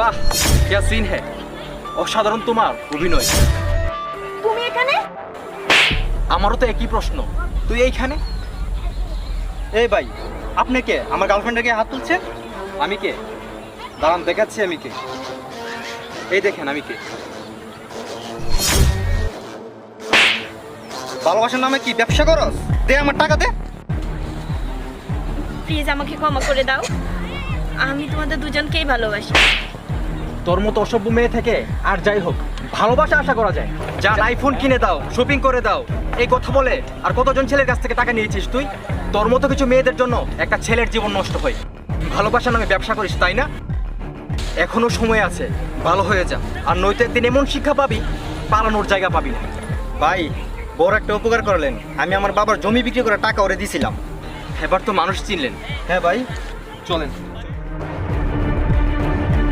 বাহ, क्या सीन है। অসাধারণ তোমার অভিনয়। তুমি এখানে? আমারও তো একই প্রশ্ন, তুই এইখানে? এই ভাই, আপনি কে? আমার গার্লফ্রেন্ডকে হাত তুলছে? আমি কে? দাঁড়ান দেখাচ্ছি আমি কে। এই দেখেন আমি কে। ভালোবাসার নামে কি ব্যবসা করস? দে আমার টাকা দে। প্লিজ আমাকে ক্ষমা করে দাও, আমি তোমাদের দুজনকেই ভালোবাসি। তোর মতো অসভ্য মেয়ে থেকে আর যাই হোক ভালোবাসা আশা করা যায়। যা আইফোন কিনে দাও, শপিং করে দাও, এই কথা বলে আর কতজন ছেলের কাছ থেকে টাকা নিয়েছিস তুই? তোর মতো কিছু মেয়েদের জন্য একটা ছেলের জীবন নষ্ট হয়। ভালোবাসা নামে ব্যবসা করিস তাই না? এখনো সময় আছে, ভালো হয়ে যা, আর নয়তো একদিন এমন শিক্ষা পাবি পালানোর জায়গা পাবি না। ভাই, বড় একটা উপকার করলেন। আমি আমার বাবার জমি বিক্রি করে টাকা ওরে দিয়েছিলাম। এবার তো মানুষ চিনলেন। হ্যাঁ ভাই, চলেন।